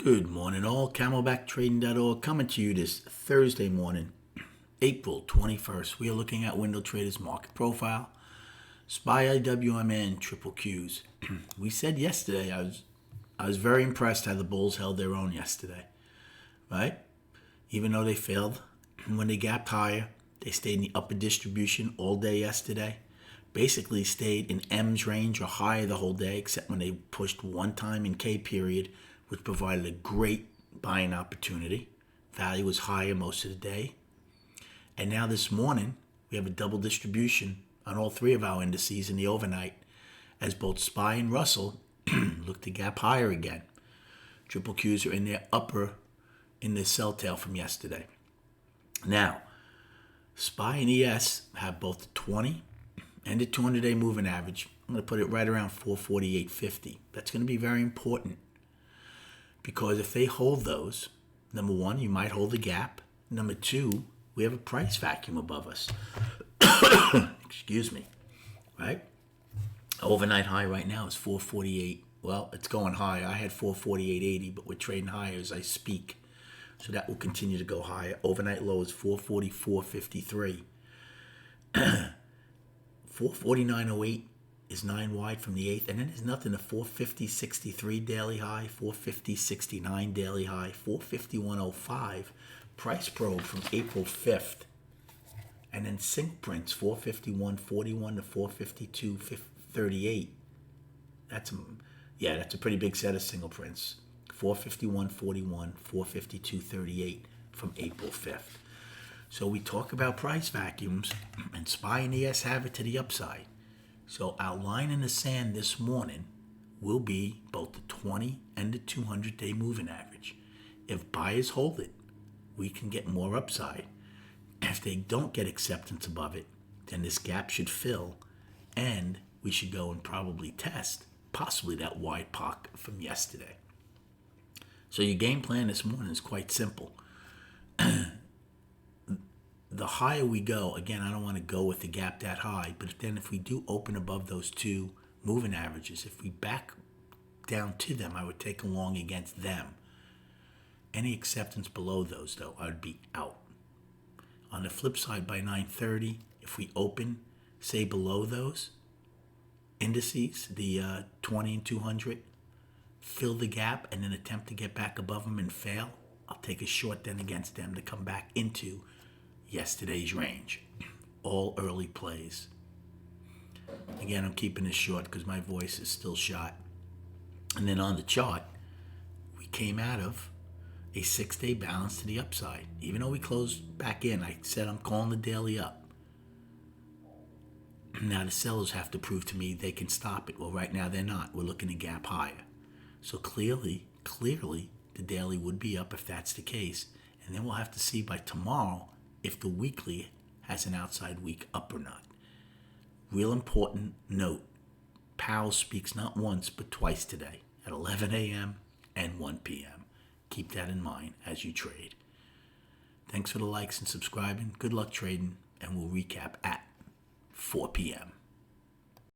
Good morning, all. CamelbackTrading.org coming to you this Thursday morning, April 21st. We are looking at Window Trader's market profile, SPY WMN triple Qs. We said yesterday, I was very impressed how the Bulls held their own yesterday, right? Even though they failed when they gapped higher, they stayed in the upper distribution all day yesterday. Basically stayed in M's range or higher the whole day, except when they pushed one time in K period, which provided a great buying opportunity. Value was higher most of the day. And now this morning, we have a double distribution on all three of our indices in the overnight, as both SPY and Russell look to gap higher again. Triple Qs are in their upper, in the sell tail from yesterday. Now, SPY and ES have both the 20 and the 200-day moving average. I'm going to put it right around 448.50. That's going to be very important, because if they hold those, number one, you might hold the gap. Number two, we have a price vacuum above us. Excuse me, right? Overnight high right now is 448. Well, it's going higher. I had 448.80, but we're trading higher as I speak. So that will continue to go higher. Overnight low is 444.53. 449.08 is 9 wide from the 8th. And then there's nothing to 450.63 daily high, 450.69 daily high, 451.05 price probe from April 5th. And then sync prints 451.41 to 452.38. That's a pretty big set of single prints. 451.41, 452.38 from April 5th. So we talk about price vacuums, and SPY and ES have it to the upside. So our line in the sand this morning will be both the 20 and the 200-day moving average. If buyers hold it, we can get more upside. If they don't get acceptance above it, then this gap should fill, and we should go and probably test possibly that wide pocket from yesterday. So your game plan this morning is quite simple. The higher we go, again, I don't want to go with the gap that high, but then if we do open above those two moving averages, if we back down to them, I would take along against them. Any acceptance below those, though, I would be out. On the flip side, by 9:30, if we open, say, below those indices, the 20 and 200, fill the gap and then attempt to get back above them and fail, I'll take a short then against them to come back into yesterday's range. All early plays. Again, I'm keeping this short because my voice is still shot. And then on the chart, we came out of a 6-day balance to the upside. Even though we closed back in, I said I'm calling the daily up. Now the sellers have to prove to me they can stop it. Well, right now they're not. We're looking to gap higher. So clearly, the daily would be up if that's the case. And then we'll have to see by tomorrow if the weekly has an outside week up or not. Real important note, Powell speaks not once but twice today at 11 a.m. and 1 p.m. Keep that in mind as you trade. Thanks for the likes and subscribing. Good luck trading, and we'll recap at 4 p.m.